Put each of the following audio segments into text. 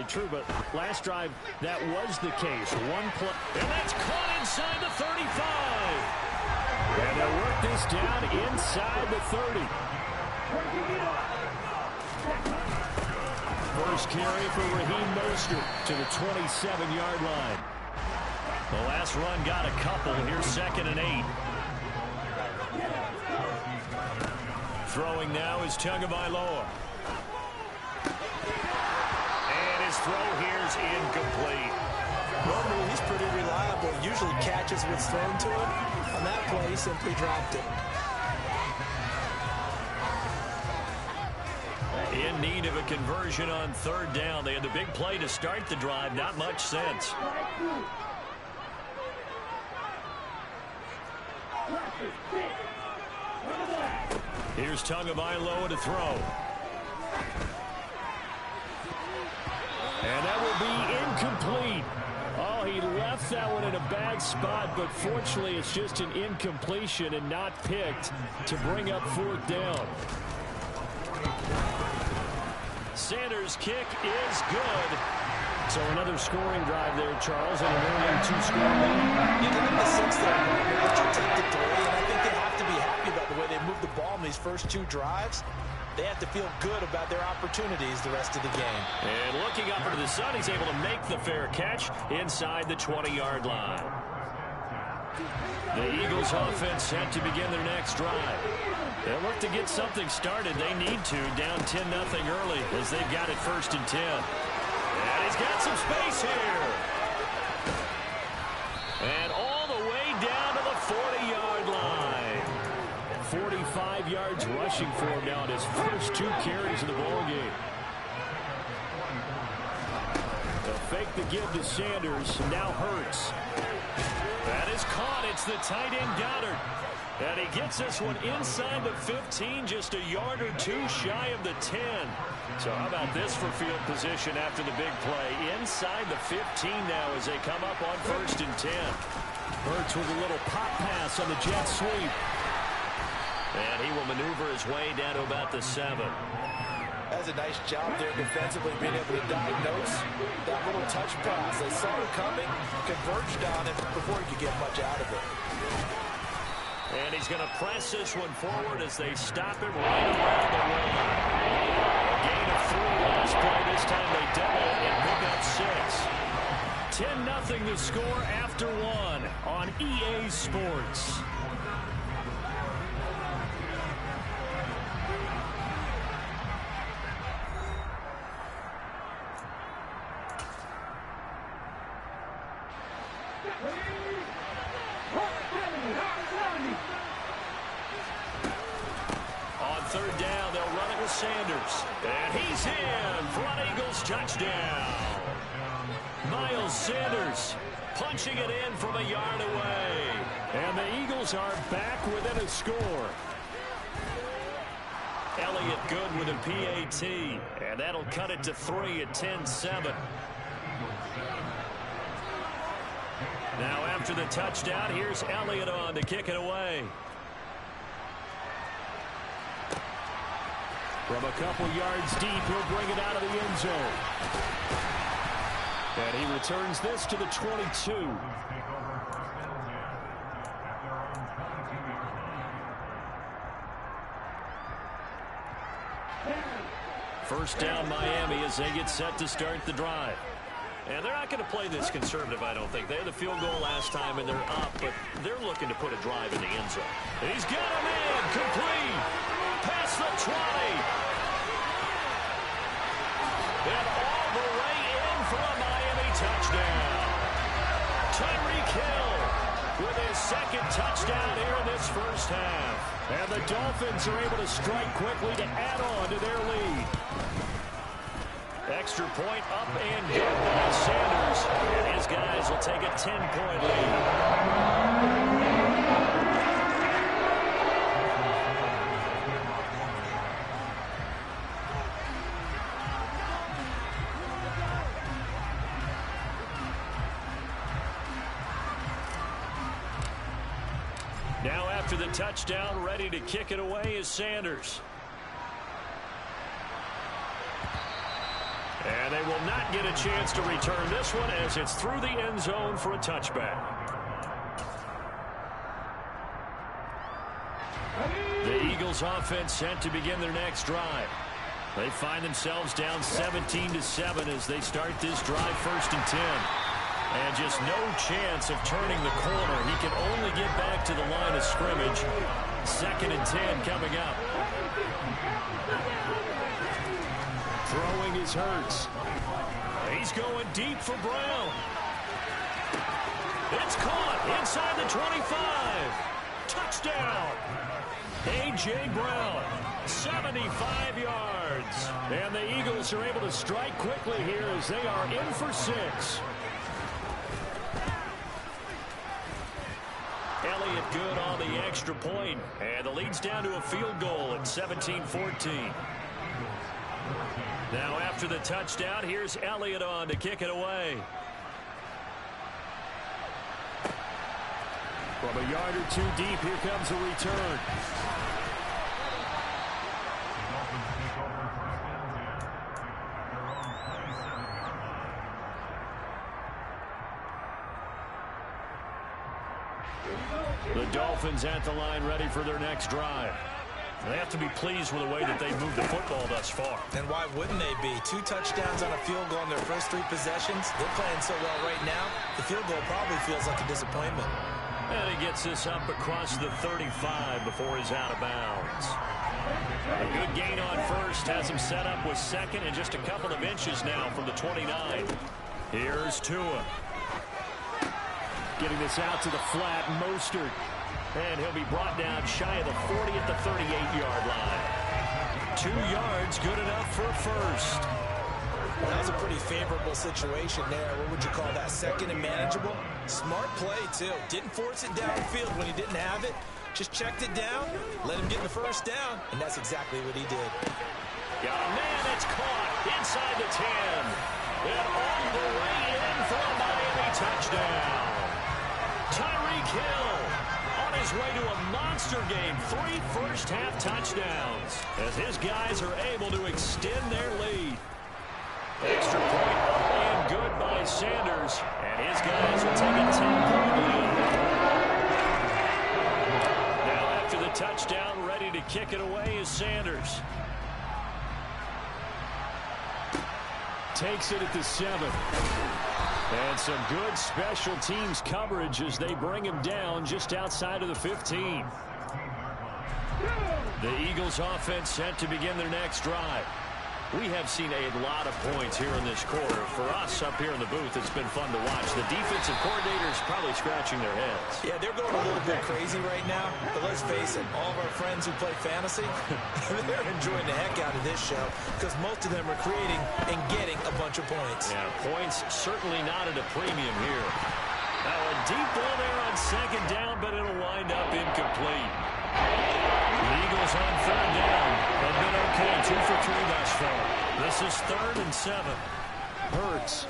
true, but last drive, that was the case. One play, and that's caught inside the 35. And they'll work this down inside the 30. First carry for Raheem Mostert to the 27-yard line. The last run got a couple. Here's 2nd and 8. Throwing now is Tagovailoa. And his throw here's incomplete. Normally he's pretty reliable. Usually catches what's thrown to him. On that play, he simply dropped it. In need of a conversion on 3rd down. They had the big play to start the drive. Not much sense. Here's Tagovailoa to throw. And that will be incomplete. Oh, he left that one in a bad spot, but fortunately it's just an incompletion and not picked to bring up 4th down. Sanders' kick is good. So another scoring drive there, Charles, and an early 2-score lead. You'd like the 6th there, but you take the 3, and I think they have to be happy about the way they moved the ball in these first 2 drives. They have to feel good about their opportunities the rest of the game. And looking up into the sun, he's able to make the fair catch inside the 20-yard line. The Eagles offense set to begin their next drive. They'll look to get something started. They need to, down 10-0 early as they've got it 1st and 10. And he's got some space here. And all the way down to the 40-yard line. 45 yards rushing for him now in his first 2 carries of the ballgame. They'll fake the give to Sanders. Now Hurts. That is caught. It's the tight end Goddard. And he gets this one inside the 15, just a yard or 2 shy of the 10. So how about this for field position after the big play? Inside the 15 now as they come up on 1st and 10. Hurts with a little pop pass on the jet sweep. And he will maneuver his way down to about the 7. That's a nice job there defensively, being able to diagnose that little touch pass. They saw it coming, converged on it before he could get much out of it. And he's going to press this one forward as they stop him right around the rim. A gain of 3 last play. This time they double it and pick up 6. 10-0 the score after 1 on EA Sports. On 3rd down, they'll run it with Sanders. And he's in for an Eagles touchdown. Miles Sanders punching it in from a yard away. And the Eagles are back within a score. Elliott good with a PAT. And that'll cut it to 3 at 10-7. Now after the touchdown, here's Elliott on to kick it away. From a couple yards deep, he'll bring it out of the end zone. And he returns this to the 22. First down Miami as they get set to start the drive. And they're not going to play this conservative, I don't think. They had the field goal last time, and they're up, but they're looking to put a drive in the end zone. And he's got a man complete. Past the 20. And all the way in for a Miami touchdown. Tyreek Hill with his 2nd touchdown here in this first half. And the Dolphins are able to strike quickly to add on to their lead. Extra point up and good by Sanders. And his guys will take a 10-point lead. Now after the touchdown, ready to kick it away is Sanders. And And they will not get a chance to return this one as it's through the end zone for a touchback. The Eagles offense set to begin their next drive. They find themselves down 17-7 as they start this drive 1st and 10. And just no chance of turning the corner. He can only get back to the line of scrimmage. 2nd and 10 coming up. Throwing is Hurts. He's going deep for Brown. It's caught inside the 25. Touchdown. A.J. Brown, 75 yards. And the Eagles are able to strike quickly here as they are in for 6. Elliott good on the extra point, and the lead's down to a field goal at 17-14. Now after the touchdown, here's Elliott on to kick it away. From a yard or 2 deep, here comes a return. The Dolphins at the line ready for their next drive. They have to be pleased with the way that they've moved the football thus far. And why wouldn't they be? 2 touchdowns on a field goal in their first 3 possessions. They're playing so well right now, the field goal probably feels like a disappointment. And he gets this up across the 35 before he's out of bounds. A good gain on first has him set up with 2nd and just a couple of inches now from the 29. Here's Tua. Getting this out to the flat, Mostert. And he'll be brought down shy of the 40 at the 38-yard line. 2 yards, good enough for a first. Well, that was a pretty favorable situation there. What would you call that? 2nd and manageable? Smart play, too. Didn't force it downfield when he didn't have it. Just checked it down, let him get the first down, and that's exactly what he did. Got a man that's caught inside the 10. And all the way in for a Miami touchdown. Tyreek Hill on his way to a monster game. 3 first-half touchdowns as his guys are able to extend their lead. Extra point up and good by Sanders. And his guys will take a 10-point lead. Now after the touchdown, ready to kick it away is Sanders. Takes it at the 7. And some good special teams coverage as they bring him down just outside of the 15. The Eagles offense set to begin their next drive. We have seen a lot of points here in this quarter. For us up here in the booth, it's been fun to watch. The defensive coordinators probably scratching their heads. Yeah, they're going a little bit crazy right now. But let's face it, all of our friends who play fantasy, they're enjoying the heck out of this show because most of them are creating and getting a bunch of points. Yeah, points certainly not at a premium here. Now a deep ball there on 2nd down, but it'll wind up incomplete. The Eagles on 3rd down have been okay, 2 for 3 thus far. This is 3rd and 7. Hurts.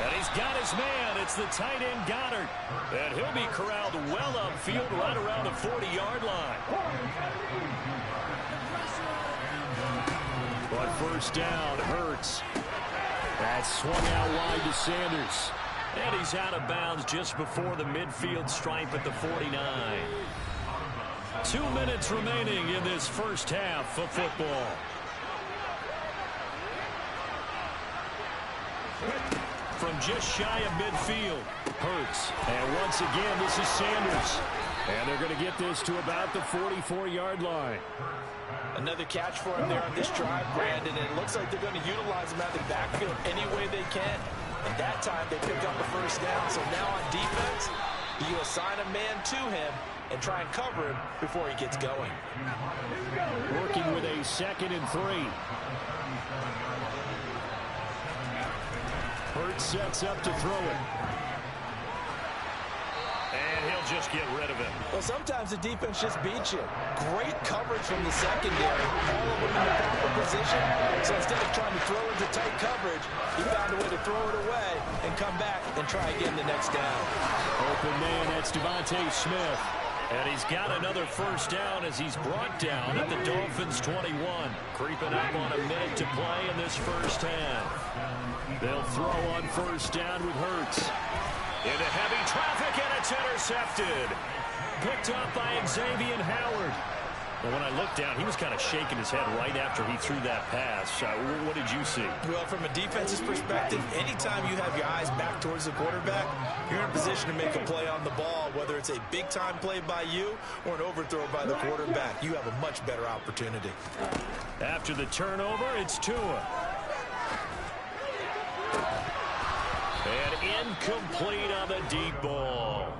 And he's got his man. It's the tight end Goddard. And he'll be corralled well upfield right around the 40-yard line. On 1st down, Hurts. That's swung out wide to Sanders. And he's out of bounds just before the midfield stripe at the 49. 2 minutes remaining in this first half of football. From just shy of midfield, Hurts. And once again, this is Sanders. And they're going to get this to about the 44-yard line. Another catch for him there on this drive, Brandon, and it looks like they're going to utilize him out of the backfield any way they can. And that time, they pick up the first down. So now on defense, you assign a man to him and try and cover him before he gets going. Working with a 2nd and 3. Hurts sets up to throw it. And he'll just get rid of it. Well, sometimes the defense just beats you. Great coverage from the secondary. All of them in the proper position. So instead of trying to throw into tight coverage, he found a way to throw it away and come back and try again the next down. Open man, that's Devontae Smith. And he's got another first down as he's brought down at the Dolphins' 21. Creeping up on a minute to play in this first half. They'll throw on first down with Hurts. Into heavy traffic, and it's intercepted. Picked up by Xavier Howard. Well, when I looked down, he was kind of shaking his head right after he threw that pass. What did you see? Well, from a defense's perspective, anytime you have your eyes back towards the quarterback, you're in a position to make a play on the ball, whether it's a big-time play by you or an overthrow by the quarterback. You have a much better opportunity. After the turnover, it's Tua. And incomplete on the deep ball.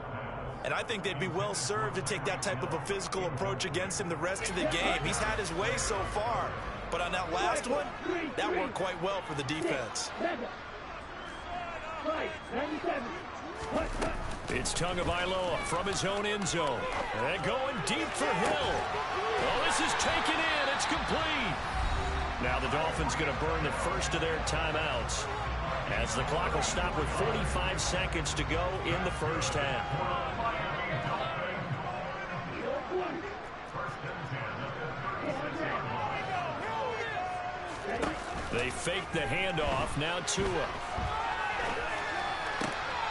And I think they'd be well served to take that type of a physical approach against him the rest of the game. He's had his way so far. But on that last one, that worked quite well for the defense. It's Tagovailoa from his own end zone. And going deep for Hill. Oh, this is taken in. It's complete. Now the Dolphins going to burn the first of their timeouts, as the clock will stop with 45 seconds to go in the first half. They fake the handoff. Now Tua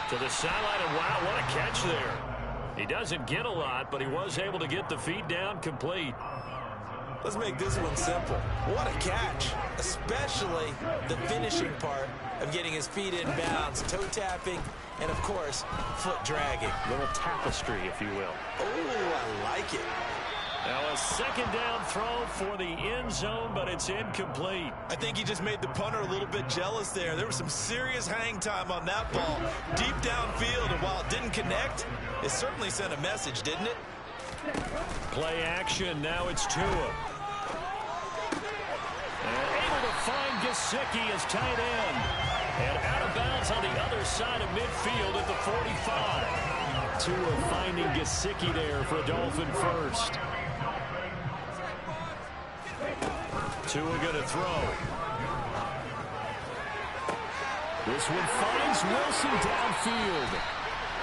to the sideline, and wow, what a catch there. He doesn't get a lot, but he was able to get the feet down complete. Let's make this one simple. What a catch, especially the finishing part of getting his feet in bounds, toe tapping, and of course, foot dragging. Little tapestry, if you will. Oh, I like it. Now a second down throw for the end zone, but it's incomplete. I think he just made the punter a little bit jealous there. There was some serious hang time on that ball, deep downfield, and while it didn't connect, it certainly sent a message, didn't it? Play action. Now it's Tua. And able to find Gesicki as tight end. And out of bounds on the other side of midfield at the 45. Tua finding Gesicki there for a Dolphin first. Tua going to throw. This one finds Wilson downfield.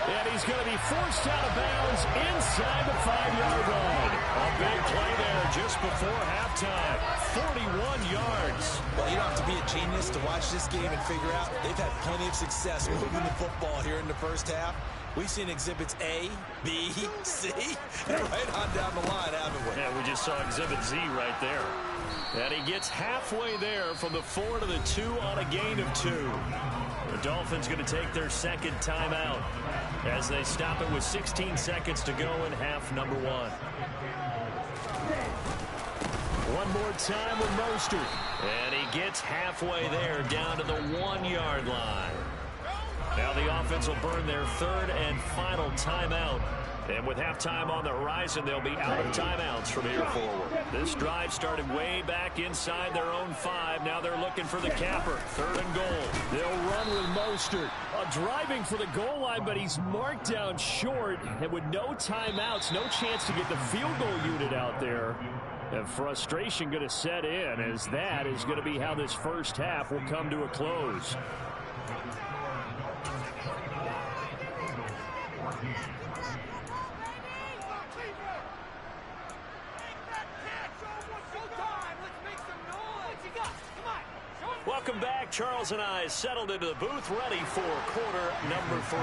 And he's going to be forced out of bounds inside the 5-yard line. A big play there just before halftime. 41 yards. Well, you don't have to be a genius to watch this game and figure out they've had plenty of success moving the football here in the first half. We've seen exhibits A, B, C, and right on down the line, haven't we? Yeah, we just saw exhibit Z right there. And he gets halfway there from the 4 to the 2 on a gain of 2. The Dolphins going to take their second timeout as they stop it with 16 seconds to go in half number 1. One more time with Mostert. And he gets halfway there down to the 1-yard line. Now the offense will burn their third and final timeout. And with halftime on the horizon, they'll be out of timeouts from here forward. This drive started way back inside their own 5. Now they're looking for the capper. 3rd and goal. They'll run with Mostert. Driving for the goal line, but he's marked down short. And with no timeouts, no chance to get the field goal unit out there. And frustration going to set in, as that is going to be how this first half will come to a close. Welcome back. Charles and I settled into the booth, ready for quarter number 3.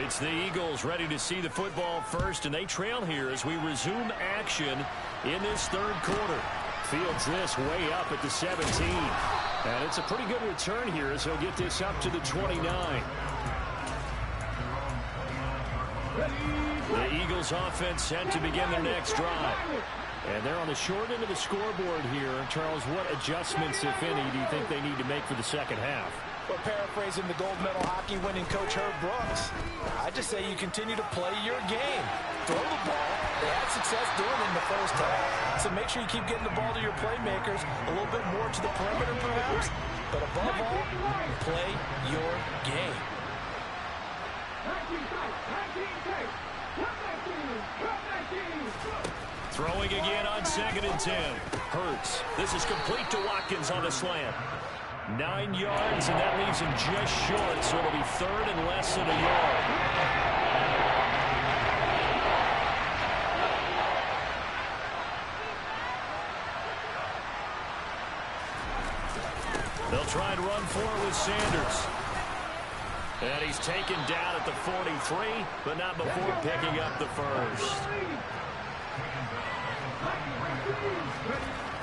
It's the Eagles ready to see the football first, and they trail here as we resume action in this third quarter. Fields this way up at the 17. And it's a pretty good return here as he'll get this up to the 29. The Eagles offense set to begin their next drive. And they're on the short end of the scoreboard here. Charles, what adjustments, if any, do you think they need to make for the second half? Well, paraphrasing the gold medal hockey winning coach Herb Brooks, I just say you continue to play your game. Throw the ball. They had success doing it in the first half. So make sure you keep getting the ball to your playmakers, a little bit more to the perimeter perhaps. But above all, play your game. Throwing again on 2nd and 10. Hurts. This is complete to Watkins on the slant. 9 yards, and that leaves him just short, so it'll be 3rd and less than a yard. They'll try and run for it with Sanders. And he's taken down at the 43, but not before picking up the first.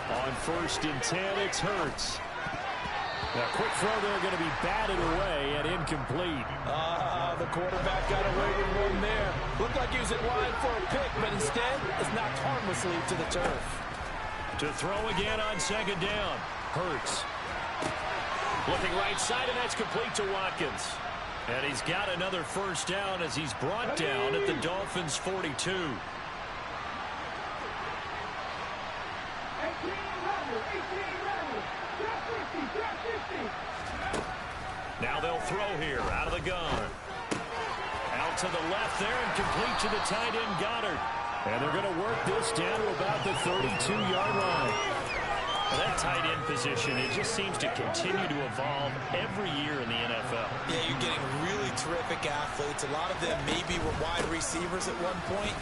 On 1st and 10, it's Hurts. A quick throw there going to be batted away and incomplete. The quarterback got away with one there. Looked like he was in line for a pick, but instead it's knocked harmlessly to the turf. To throw again on 2nd down. Hurts. Looking right side, and that's complete to Watkins. And he's got another first down as he's brought down at the Dolphins' 42. Now they'll throw here out of the gun. Out to the left there and complete to the tight end Goddard. And they're going to work this down to about the 32-yard line. Well, that tight end position, it just seems to continue to evolve every year in the NFL. Yeah, you're getting really terrific athletes. A lot of them maybe were wide receivers at one point.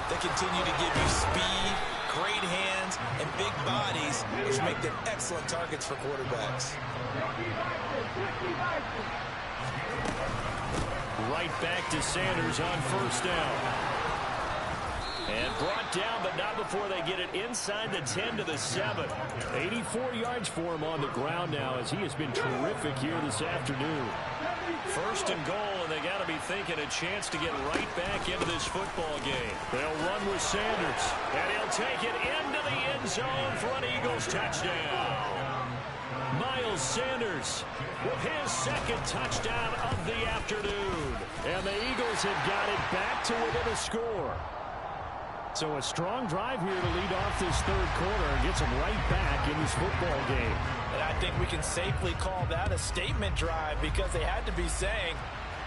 They continue to give you speed, great hands, and big bodies, which make them excellent targets for quarterbacks. Right back to Sanders on 1st down. And brought down, but not before they get it inside the 10 to the 7. 84 yards for him on the ground now as he has been terrific here this afternoon. 1st and goal, and they got to be thinking a chance to get right back into this football game. They'll run with Sanders, and he'll take it into the end zone for an Eagles touchdown. Miles Sanders with his 2nd touchdown of the afternoon. And the Eagles have got it back to within a score. So a strong drive here to lead off this 3rd quarter and gets them right back in this football game. And I think we can safely call that a statement drive because they had to be saying,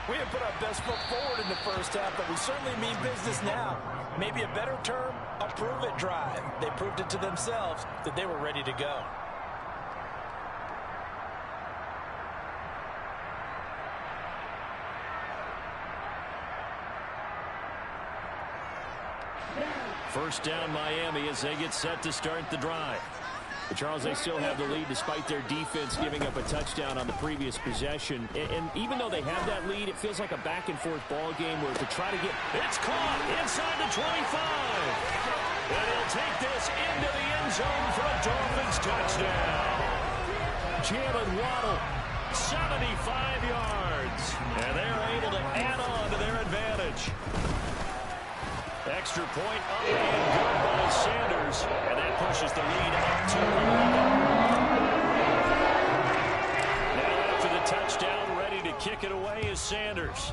we have put our best foot forward in the 1st half, but we certainly mean business now. Maybe a better term, a prove-it drive. They proved it to themselves that they were ready to go. First down Miami as they get set to start the drive. But Charles, they still have the lead despite their defense giving up a touchdown on the previous possession. And even though they have that lead, it feels like a back-and-forth ball game where to try to get... It's caught inside the 25. And he'll take this into the end zone for a Dolphins touchdown. Jalen Waddle, 75 yards. And they're able to add on to their advantage. Extra point up and good by Sanders. And that pushes the lead up to 11. Now after the touchdown, ready to kick it away is Sanders.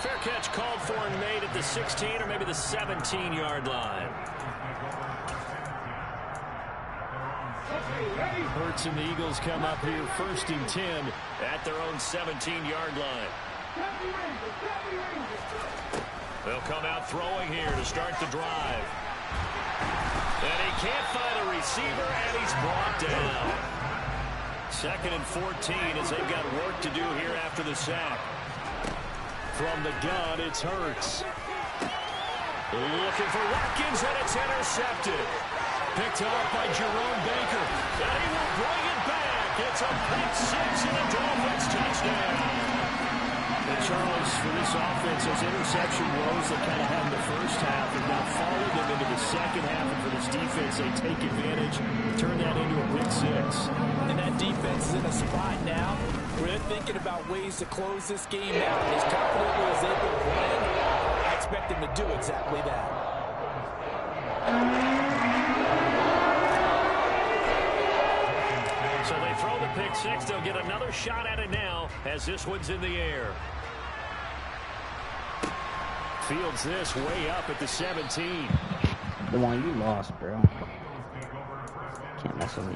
Fair catch called for and made at the 16 or maybe the 17-yard line. Hurts and the Eagles come up here 1st and 10 at their own 17-yard line. They'll come out throwing here to start the drive. And he can't find a receiver, and he's brought down. 2nd and 14 as they've got work to do here after the sack. From the gun, it's Hurts. Looking for Watkins, and it's intercepted. Picked off by Jerome Baker. And he will bring it back. It's a pick 6 and a Dolphins touchdown. And Charles, for this offense, those interception woes that kind of had in the 1st half have now followed them into the 2nd half. And for this defense, they take advantage, turn that into a pick 6. And that defense is in a spot now where they're thinking about ways to close this game out. As confidently as they've been playing, I expect them to do exactly that. So they throw the pick 6. They'll get another shot at it now as this one's in the air. Fields this way up at the 17. The one you lost, bro. Can't mess with me.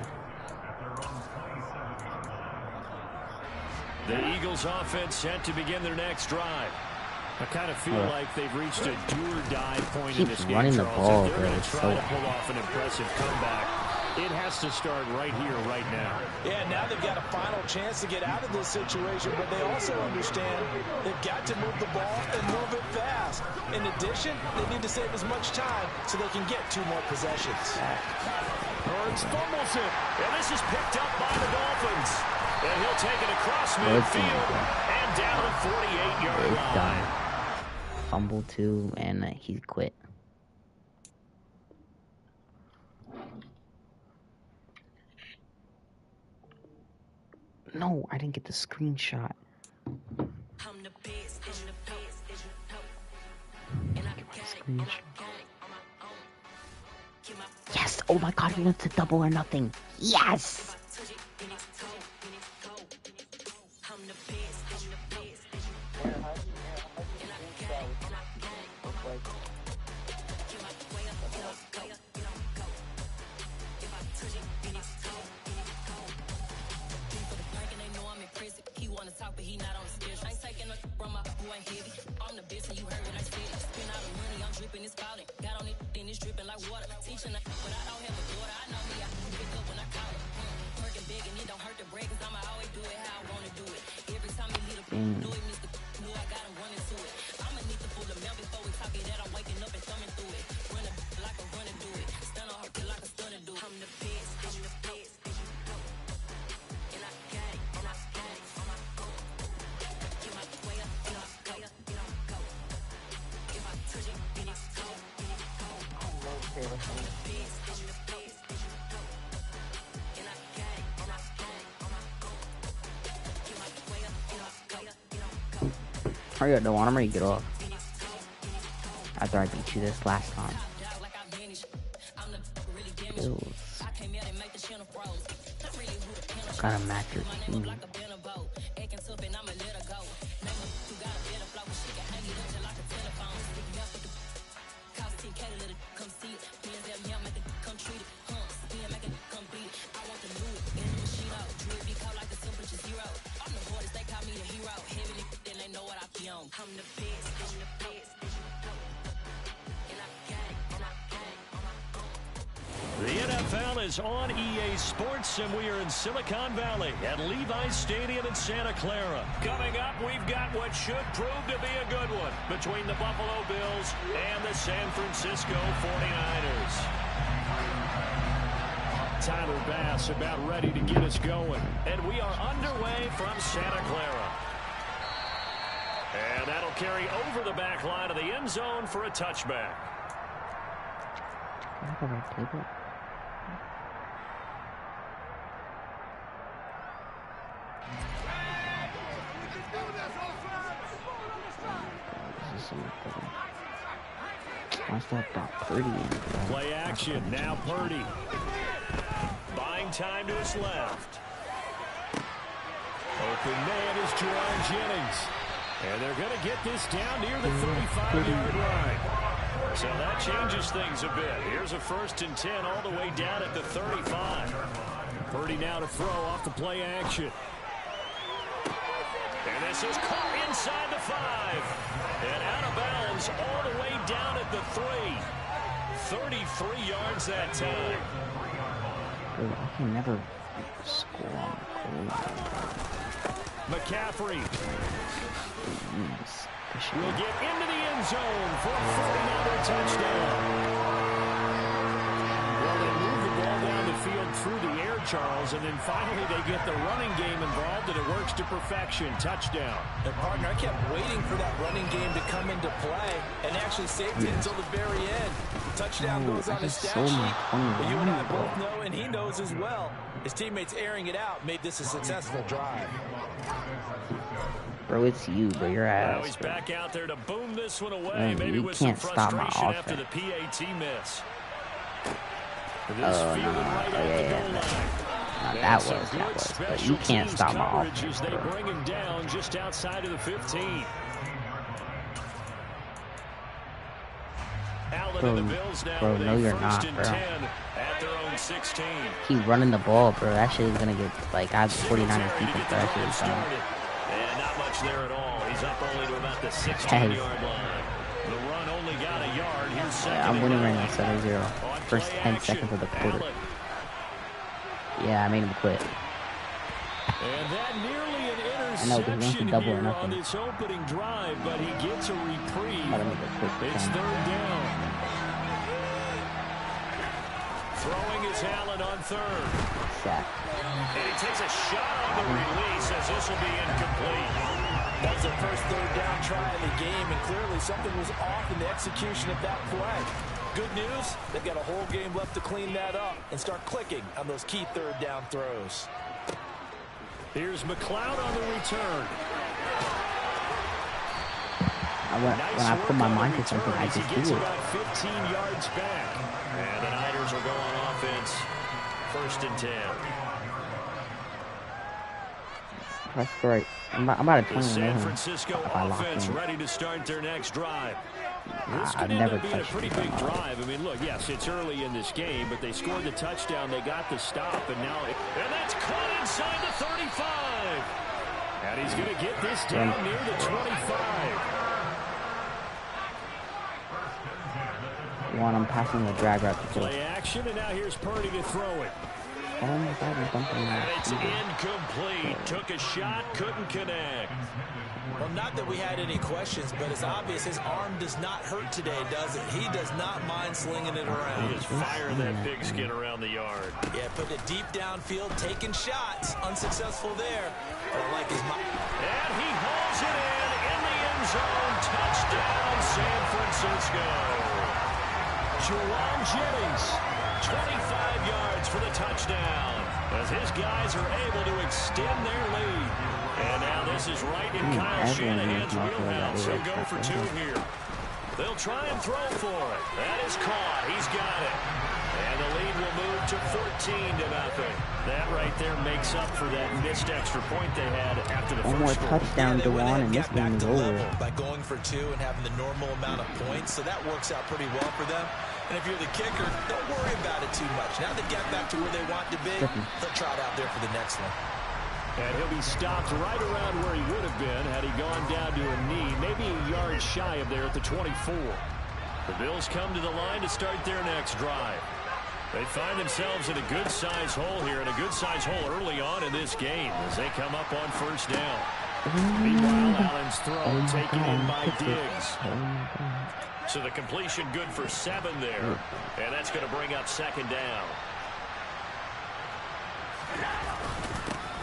The Eagles offense set to begin their next drive. I kind of feel like they've reached a do-or-die point in this game, running the Charles. ball, They're going to bro. try to pull off an impressive comeback. It has to start right here, right now. Yeah, now they've got a final chance to get out of this situation, but they also understand they've got to move the ball and move it fast. In addition, they need to save as much time so they can get 2 more possessions. Burns fumbles it, and this is picked up by the Dolphins. And he'll take it across midfield and down the 48-yard line. Done. Fumble too, and he quit. No, I didn't get the screenshot. Yes! Oh my god, he went to double or nothing. Yes! Hurry up, I'm ready to get off. After I beat you this last time. Bills. Gotta match your team. The NFL is on EA Sports, and we are in Silicon Valley at Levi's Stadium in Santa Clara. Coming up, we've got what should prove to be a good one between the Buffalo Bills and the San Francisco 49ers. Tyler Bass about ready to get us going, and we are underway from Santa Clara. And that'll carry over the back line of the end zone for a touchback. Play action, now Purdy. Buying time to his left. Open man is Jerron Jennings. And they're going to get this down near the 35-yard line. So that changes things a bit. Here's a 1st and 10 all the way down at the 35. Purdy now to throw off the play action. And this is caught inside the 5. And out of bounds all the way down at the 3. 33 yards that time. I can never score on the goal. McCaffrey will get into the end zone for a 40-yard touchdown. Well, they move the ball down the field through the air, Charles, and then finally they get the running game involved, and it works to perfection. Touchdown. And partner, I kept waiting for that running game to come into play and actually saved it until the very end. Touchdown goes on his stat sheet, but you and I both know, and he knows as well, his teammates airing it out made this a successful drive. Bro, it's you, bro. Your ass. Now he's back out there to boom this one away. Man, maybe with some frustration after the PAT miss. Oh, no. That was. But you can't stop my offense, they bring him down just outside of the 15. Bro, no, you're not, bro. At their own 16. Keep running the ball, bro. That shit is gonna get, like, I have 49ers defense, but that shit is done. And not much there at all. He's up only to about the 16-yard line. The run only got a yard. Here's second. Yeah, I'm winning right now, 7-0. First 10 seconds of the quarter. Yeah, I made him quit. And that nearly an I know, 'cause he wants to interception double or here on nothing. this opening drive, but he gets a reprieve. Let me go quick. It's third down. Throwing is Allen on third. Sack. And he takes a shot on the release as this will be incomplete. That was their first third down try of the game, and clearly something was off in the execution of that play. Good news, they've got a whole game left to clean that up and start clicking on those key third down throws. Here's McLeod on the return. When I put my mind to something, I just gets do it. about 15 yards back. And the Niners will go on offense. 1st and 10. That's great. I'm about to The 20 San him Francisco if I lock offense in. ready to start their next drive. This I've could end never up being a touched pretty it. big drive. I mean, look, yes, it's early in this game, but they scored the touchdown. They got the stop, and now and that's caught inside the 35. And he's going to get this down near the 25. I'm passing the drag route to Play action, and now here's Purdy to throw it. Oh my God, he's bumping And that. it's incomplete. Took a shot, couldn't connect. Well, not that we had any questions, but it's obvious his arm does not hurt today, does it? He does not mind slinging it He around. is firing that pigskin around the yard. Yeah, putting it deep downfield, taking shots. Unsuccessful there. But I like his... And he hauls it in the end zone. Touchdown, San Francisco. Juwan Jennings, 25 yards for the touchdown, as his guys are able to extend their lead. And now this is right in Kyle Shanahan's wheelhouse. He'll go for 2 here. They'll try and throw for it. That is caught. He's got it. And the lead will move to 14-0. That right there makes up for that missed extra point they had after the One more first score. touchdown, Dewan, and this game is over. By going for 2 and having the normal amount of points, so that works out pretty well for them. And if you're the kicker, don't worry about it too much. Now they get back to where they want to be, they'll trot out there for the next one. And he'll be stopped right around where he would have been had he gone down to a knee, maybe a yard shy of there at the 24. The Bills come to the line to start their next drive. They find themselves in a good-sized hole here, and a good-sized hole early on in this game as they come up on 1st down. Meanwhile, Allen's throw taken in by Diggs. So the completion good for 7 there, and that's going to bring up 2nd down.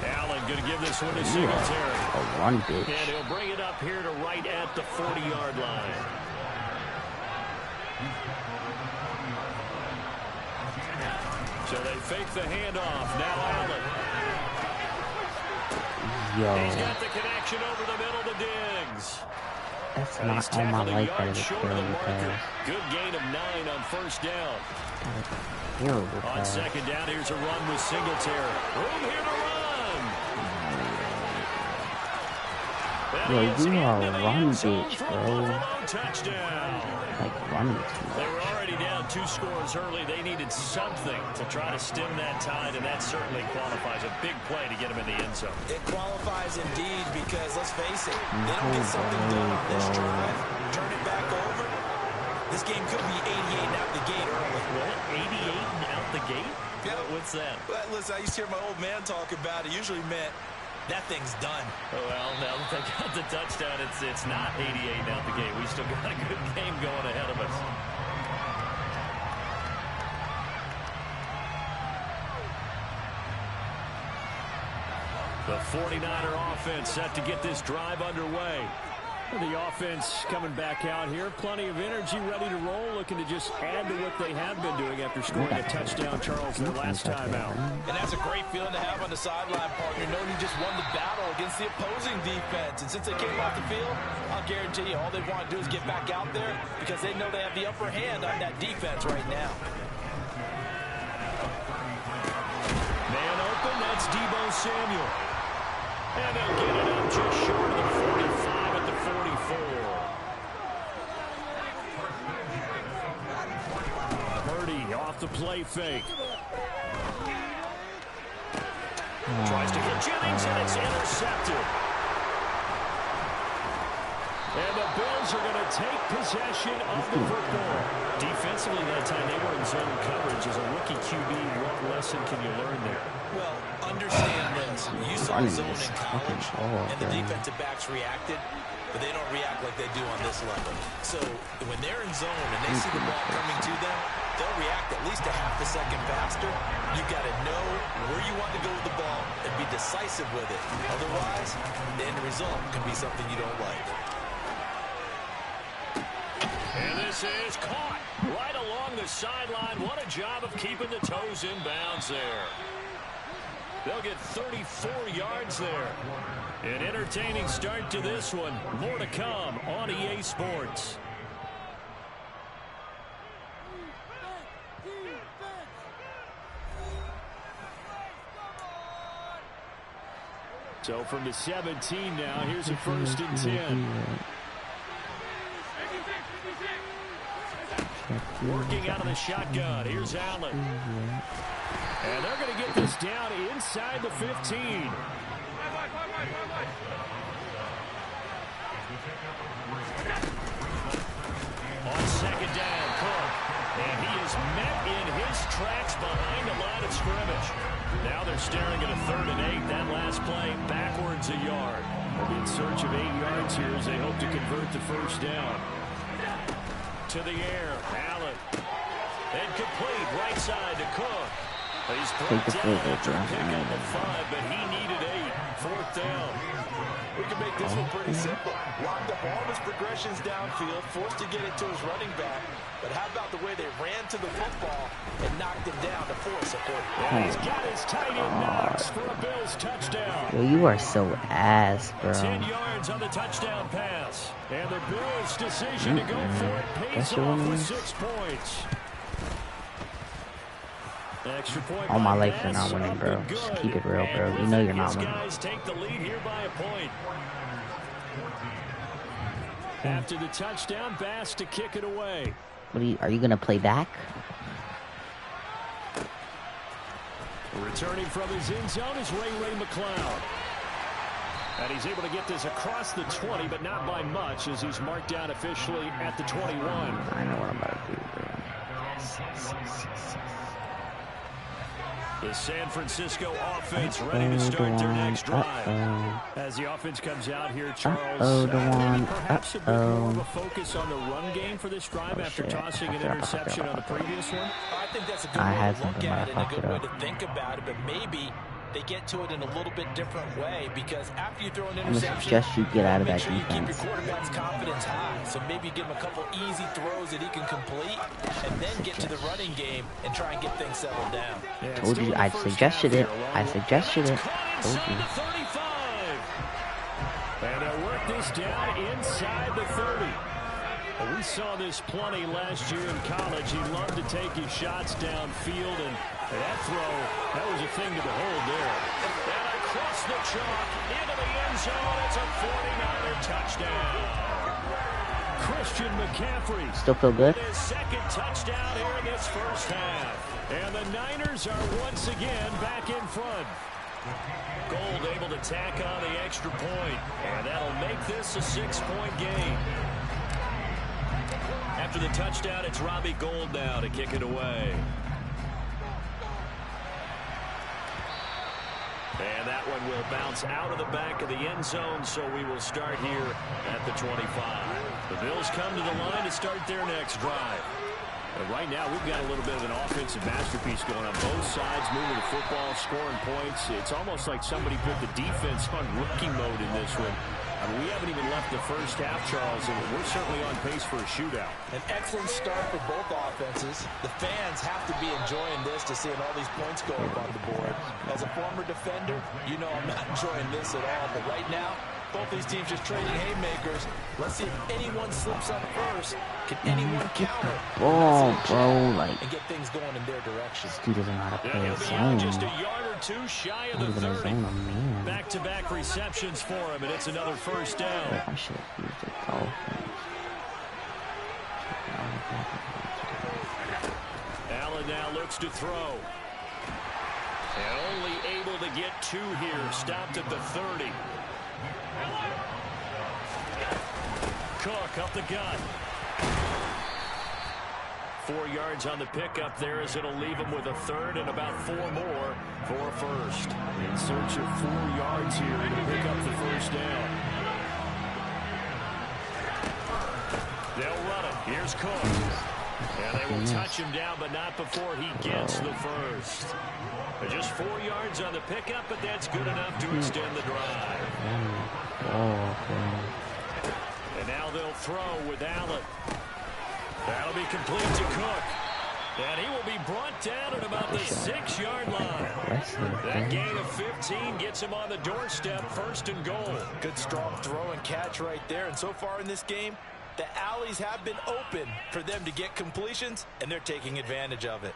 Allen going to give this one to Singletary. A run, bitch. And he'll bring it up here to right at the 40-yard line. So they fake the handoff. Now Allen. He's got the connection over the middle to Diggs. That's not on my life that is a terrible pass. Good gain of 9 on 1st down. Terrible On pass. 2nd down, here's a run with Singletary. Room here to run. Yo, you are a run bitch, bro. Touchdown. Like, run this. They were already down 2 scores early. They needed something to try to stem that tide, and that certainly qualifies. A big play to get them in the end zone. It qualifies indeed because, let's face it, they don't get something done on this drive, turn it back over. This game could be 88 and out the gate early. What? 88 and out the gate? Yeah. What's that? Well, listen, I used to hear my old man talk about it. Usually meant that thing's done. Well, now that they got the touchdown, it's not 88 and out the gate. We still got a good game going ahead of us. The 49er offense set to get this drive underway. The offense coming back out here. Plenty of energy, ready to roll, looking to just add to what they have been doing after scoring a touchdown, Charles, their last time out. And that's a great feeling to have on the sideline, partner, knowing you just won the battle against the opposing defense. And since they came off the field, I'll guarantee you all they want to do is get back out there because they know they have the upper hand on that defense right now. Man open, that's Deebo Samuel. And they'll get it up just short of the 45 at the 44. Purdy off the play fake. Tries to get Jennings, and it's intercepted. And the Bills are going to take possession of the football. Defensively that time, they were in zone coverage as a rookie QB lesson can you learn there? Well, understand this. You saw zone in college, and the defensive backs reacted, but they don't react like they do on this level. So when they're in zone and they see the ball coming to them, they'll react at least a half a second faster. You've got to know where you want to go with the ball and be decisive with it. Otherwise, the end result can be something you don't like. And this is caught right along the sideline. What a job of keeping the toes in bounds there. They'll get 34 yards there. An entertaining start to this one. More to come on EA Sports. So from the 17 now, here's a 1st and 10. Working out of the shotgun. Here's Allen. And they're going to get this down inside the 15. On 2nd down, Cook. And he is met in his tracks behind the line of scrimmage. Now they're staring at a 3rd and 8. That last play backwards a yard. They'll be in search of 8 yards here as they hope to convert the 1st down. To the air, Allen. And complete, right side to Cook. He's brought down after a pickup of 5, but he needed 8. 4th down. We can make this one pretty simple. Locked up all his progressions downfield, forced to get it to his running back. But how about the way they ran to the football and knocked him down to force a quarter? And he's got his tight end Knox for a Bills touchdown. Yo, you are so ass, bro. 10 yards on the touchdown pass. And the Bills' decision to go for it pays off with 6 points. Extra point. All my life you're not winning, bro. Just keep it real, bro. You know you're not winning. Guys take the lead here by a point. After the touchdown, Bass to kick it away. What are you gonna play back? Returning from his end zone is Ray McCloud. And he's able to get this across the 20, but not by much, as he's marked down officially at the 21. I know what I'm about to do, bro. The San Francisco offense ready to start their next drive. As the offense comes out here, Charles, perhaps a bit more of a focus on the run game for this drive after tossing an interception on the previous one. I think that's a good way to look at it and a good way to think about it, but maybe they get to it in a little bit different way, because after you throw an interception, just you get out of that make sure you keep defense. your quarterback's confidence high. So maybe give him a couple easy throws that he can complete, and then get to the running game and try and get things settled down. Yeah, Told you, I suggested it. I suggested it. Told you. And they'll work this down inside the 30. Well, we saw this plenty last year in college. He loved to take his shots downfield, and that throw, that was a thing to behold there. And across the chalk, into the end zone, it's a 49er touchdown. Christian McCaffrey. Still feel good? His 2nd touchdown here in this 1st half. And the Niners are once again back in front. Gold able to tack on the extra point, and that'll make this a 6-point game. After the touchdown, it's Robbie Gould now to kick it away. And that one will bounce out of the back of the end zone, so we will start here at the 25. The Bills come to the line to start their next drive. And right now, we've got a little bit of an offensive masterpiece going on both sides, moving the football, scoring points. It's almost like somebody put the defense on rookie mode in this one. I mean, we haven't even left the 1st half, Charles, and we're certainly on pace for a shootout. An excellent start for both offenses. The fans have to be enjoying this to seeing all these points go up on the board. As a former defender, you know I'm not enjoying this at all. But right now, both these teams just trading haymakers. Let's see if anyone slips up first. Can anyone counter? Oh, bro, like, and get things going in their direction. this dude doesn't know how to play He'll his be out zone. just a yard or two shy of the Not even a 30. zone, man. Back-to-back receptions for him, and it's another 1st down. I should have used the Dolphins. Allen now looks to throw. And only able to get 2 here. Stopped at the 30. Cook up the gut. 4 yards on the pickup there, as it'll leave him with a third and about 4 more for a first. In search of 4 yards here to pick up the first down. They'll run it. Here's Cook. And they will touch him down, but not before he gets the first. Just 4 yards on the pickup, but that's good enough to extend the drive. And now they'll throw with Allen. That'll be complete to Cook. And he will be brought down at about the 6-yard line. That gain of 15 gets him on the doorstep, 1st and goal. Good strong throw and catch right there. And so far in this game, the alleys have been open for them to get completions, and they're taking advantage of it.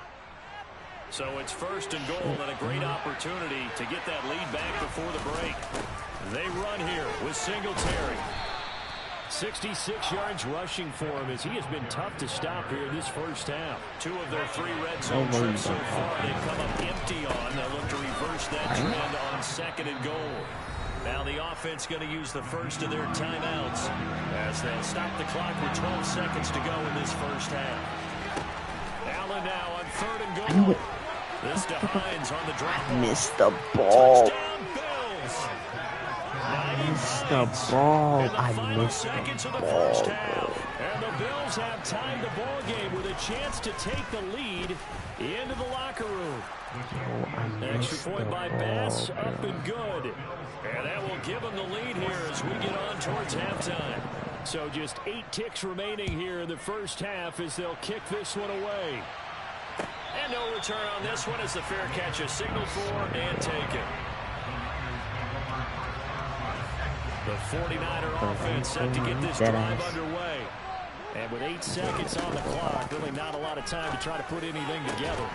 So it's 1st and goal, and a great opportunity to get that lead back before the break. They run here with Singletary. 66 yards rushing for him, as he has been tough to stop here this first half. 2 of their 3 red zone trips so far they've come up empty on. They'll look to reverse that trend on 2nd and goal. Now the offense going to use the first of their timeouts as they'll stop the clock with 12 seconds to go in this first half. Allen now on 3rd and goal. This to Hines on the drop. Missed the ball. Touchdown, Bills. Missed the ball. I missed the ball. And the Bills have tied the ball game with a chance to take the lead into the locker room. Extra point by Bass, up and good. And that will give them the lead here as we get on towards halftime. So just 8 ticks remaining here in the first half as they'll kick this one away. And no return on this one as the fair catch is signaled for and taken. The 49er offense set to get this drive underway. And with 8 seconds on the clock, really not a lot of time to try to put anything together.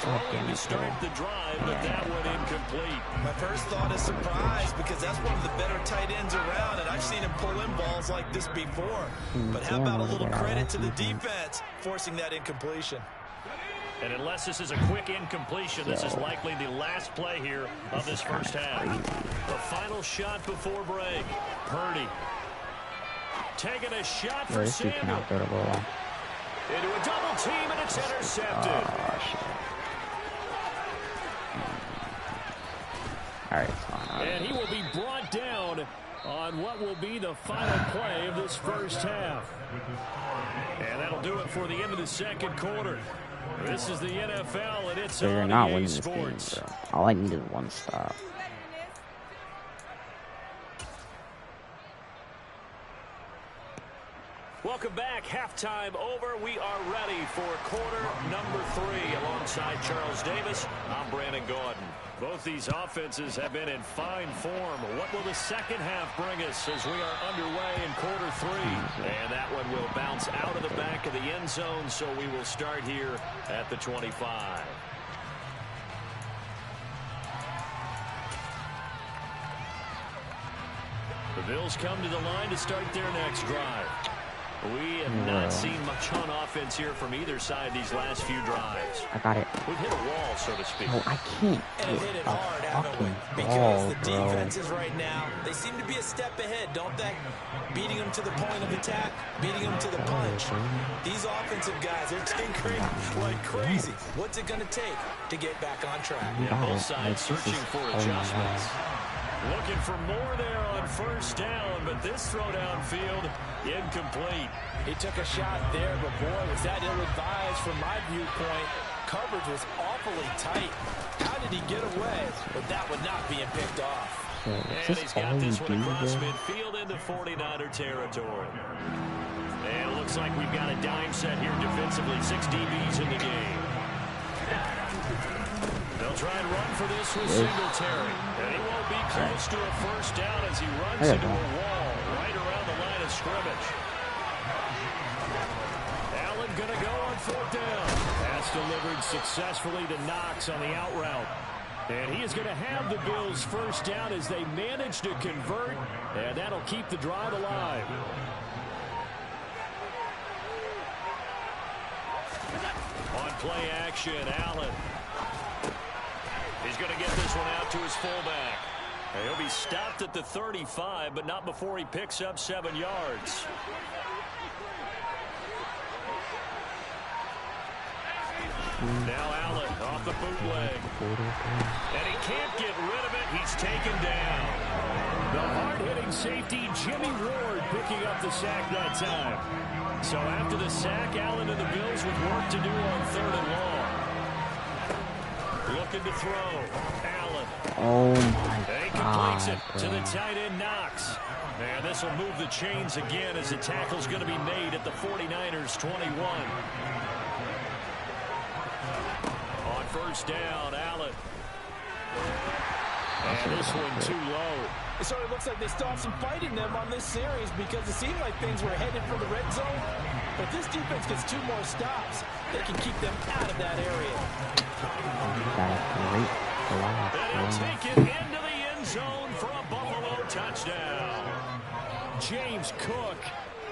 Throwing to start the drive, but that one incomplete. My first thought is surprise, because that's one of the better tight ends around, and I've seen him pull in balls like this before. But how about a little credit to the defense forcing that incompletion? And unless this is a quick incompletion, this is likely the last play here of this first half. The final shot before break. Purdy taking a shot for Samuel. Into a double team, and it's intercepted. And he will be brought down on what will be the final play of this first half. And that'll do it for the end of the second quarter. This is the NFL, and it's They're on not EA winning this Sports. game, bro. All I need is 1 stop. Welcome back. Halftime over. We are ready for quarter number 3. Alongside Charles Davis, I'm Brandon Gordon. Both these offenses have been in fine form. What will the second half bring us as we are underway in quarter 3? And that one will bounce out of the back of the end zone, so we will start here at the 25. The Bills come to the line to start their next drive. We have not seen much on offense here from either side these last few drives. I got it. We've hit a wall, so to speak. Oh, I can't And hit hit it a hard, haven't we? fucking Because ball, the bro. defenses right now, they seem to be a step ahead, don't they? Beating them to the point of attack, beating them to the punch. These offensive guys, they're tinkering like crazy. What's it going to take to get back on track? Yeah, both sides searching for adjustments. Looking for more there on first down, but this throw downfield incomplete. He took a shot there, but boy, was that ill-advised from my viewpoint. Coverage was awfully tight. How did he get away with that one not being picked off? And he's got this one across midfield into 49er territory. And it looks like we've got a dime set here defensively. 6 DBs in the game. They'll try and run for this with Singletary. And he won't be close to a first down as he runs into a wall right around the line of scrimmage. Allen going to go on 4th down. Pass delivered successfully to Knox on the out route. And he is going to have the Bills first down as they manage to convert. And that'll keep the drive alive. On play action, Allen. He's going to get this one out to his fullback. And he'll be stopped at the 35, but not before he picks up 7 yards. Now Allen off the bootleg. And he can't get rid of it. He's taken down. The hard-hitting safety, Jimmy Ward, picking up the sack that time. So after the sack, Allen and the Bills with work to do on 3rd and long. Looking to throw. Allen. Oh my He completes it to the tight end, Knox. And this will move the chains again as the tackle's going to be made at the 49ers 21. On 1st down, Allen. And this one too low. It sort of looks like they still have some fight in them on this series because it seemed like things were headed for the red zone. But if this defense gets 2 more stops, they can keep them out of that area. And he'll take it into the end zone for a Buffalo touchdown. James Cook,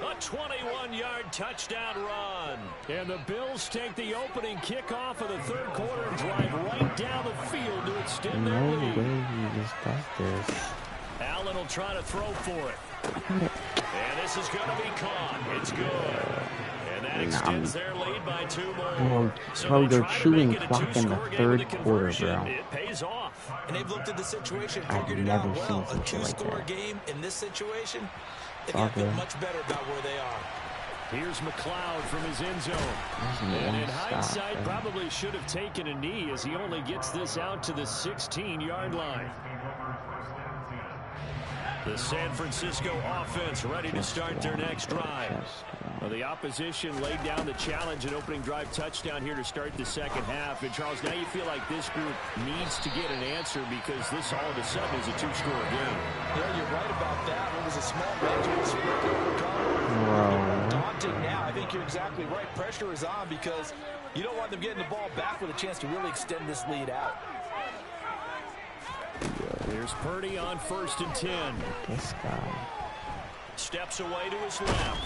a 21-yard touchdown run. And the Bills take the opening kickoff of the 3rd quarter and drive right down the field to extend their lead. No way he just does this. Allen will try to throw for it. And this is going to be caught. It's good. And that extends their lead by 2 more. Bro, you're chewing clock in the 3rd quarter, bro. It pays off. And they've looked at the situation, I've figured it out never well. seen A something like 2-score that. game in this situation, they got to feel much better about where they are. Here's McLeod from his end zone. And in hindsight, probably should have taken a knee as he only gets this out to the 16-yard line. The San Francisco offense ready to start their next drive. Well, the opposition laid down the challenge and opening drive touchdown here to start the 2nd half. And, Charles, now you feel like this group needs to get an answer because this all of a sudden is a 2-score game. Yeah, you're right about that. It was a small margin. Daunting now. I think you're exactly right. Pressure is on because you don't want them getting the ball back with a chance to really extend this lead out. Here's Purdy on 1st and 10. This guy. Steps away to his left.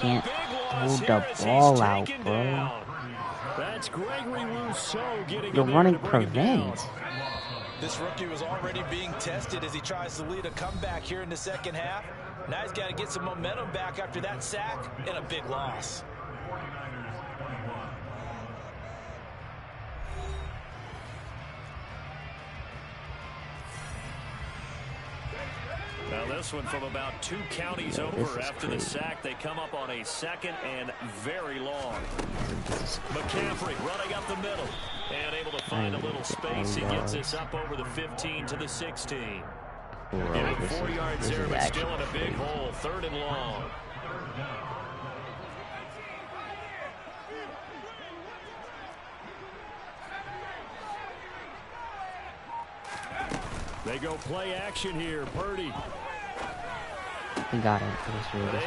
Can't hold the ball out, bro. That's Gregory Rousseau getting You're running prevent. This rookie was already being tested as he tries to lead a comeback here in the 2nd half. Now he's got to get some momentum back after that sack and a big loss. Now this one from about 2 counties over after the sack. They come up on a 2nd and very long. McCaffrey running up the middle and able to find a little space. He gets this up over the 15 to the 16. Getting 4 yards there, but still in a big hole. 3rd and long. They go play action here. Purdy. He got him.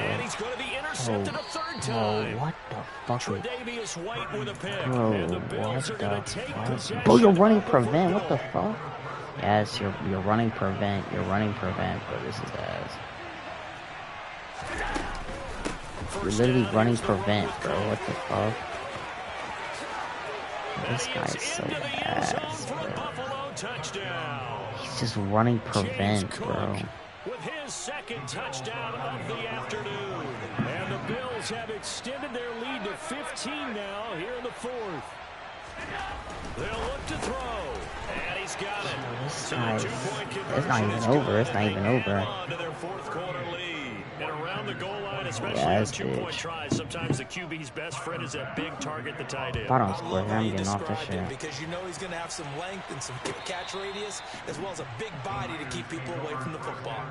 And he's going to be intercepted a 3rd time. Oh, what the fuck? Tre'Davious White with a pick. Bro, And the Bills are going to take possession. Bro, you're running prevent. What the fuck? Yes, you're running prevent. You're running prevent, but this is ass. You're literally running prevent, bro. What the fuck? This guy is so ass, bro. He's just running prevent, bro. With his 2nd touchdown of the afternoon. And the Bills have extended their lead to 15 now here in the 4th. They'll look to throw. And he's got it. This So guy, the 2-point it's conversion not even is over. good. It's not even over. On to their 4th quarter lead. And around the goal line, especially Yes, on 2-point tries, sometimes the QB's best friend is that big target, the tight end. If I don't score here, I'm getting off this shit. Because you know he's going to have some length and some catch radius, as well as a big body to keep people away from the football.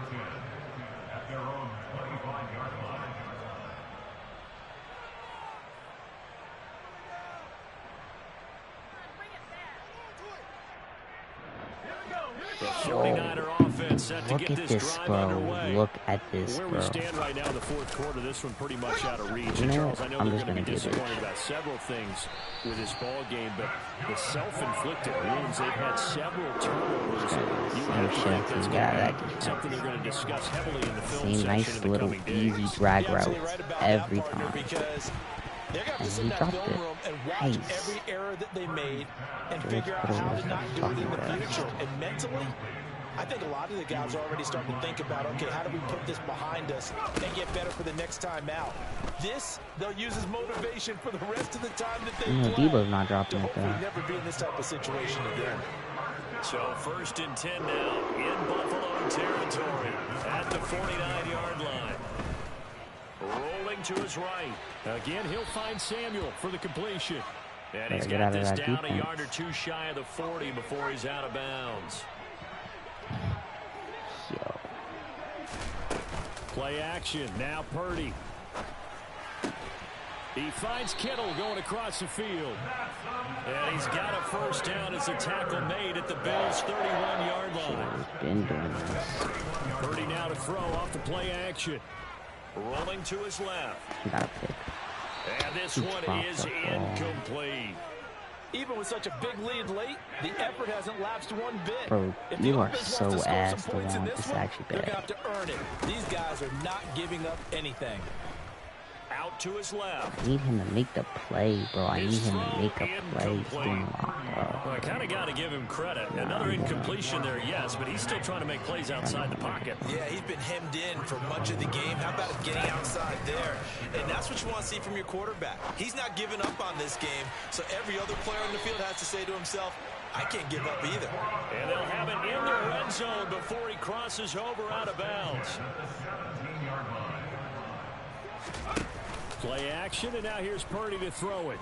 The 49er offense set to Look get at this this, drive bro. underway. Look at this, Where bro. we stand right now in the 4th quarter, this one pretty much out of reach. You And know, Charles, I know I'm they're just going to be gonna do this. disappointed about several things with this ball game, but the self-inflicted wounds, they've had several turnovers. You have to think that's going to be something they're going to discuss heavily in the film See, section nice in the little coming easy days. drag route every time. They're going to And sit he in that dropped film it. room and watch Nice. every error that they made and Just figure out put it how where to not I'm do it talking in the about. future. And mentally, I think a lot of the guys are already starting to think about, okay, how do we put this behind us and get better for the next time out? This, they'll use as motivation for the rest of the time that they play. Debo's not dropping it Hopefully though. never be in this type of situation again. So 1st and 10 now in Buffalo territory at the 49-yard line. Rolling to his right. Again, he'll find Samuel for the completion. And he's got this down a yard or two shy of the 40 before he's out of bounds. Yo. Play action. Now Purdy. He finds Kittle going across the field. And he's got a first down as a tackle made at the Bills' 31-yard line. Been doing this. Purdy now to throw off the play action. Rolling to his left. He got a pick. And this one is incomplete. Even with such a big lead late, the effort hasn't lapsed one bit. Bro, you are so ass the one. This It's one, actually they're bad. going to have to earn it. These guys are not giving up anything. Out to his left. I need him to make the play, bro. I need him to make a play. He's doing wrong, bro. Well, I kind of got to give him credit. Another incompletion there, yes, but he's still trying to make plays outside the pocket. Yeah, he's been hemmed in for much of the game. How about him getting outside there? And that's what you want to see from your quarterback. He's not giving up on this game, so every other player on the field has to say to himself, I can't give up either. And they'll have it in their red zone before he crosses over out of bounds. Play action, and now here's Purdy to throw it.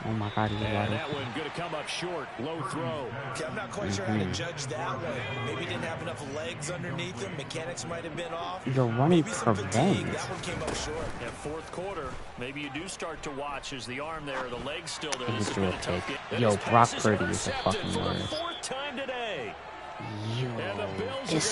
Oh my God, he's And wide that one going to come up short. Low throw. Okay, I'm not quite sure how to judge that one. Maybe he didn't have enough legs underneath him. Mechanics might have been off. You're running Maybe some fatigue. prevent. That one came up short. At 4th quarter, maybe you do start to watch as the arm there, the leg's still there. He This just has been threw a a tough pick. game. Yo, His Brock pass is Purdy is a intercepted fucking for the worst. 4th time today. Yo, And the Bills it's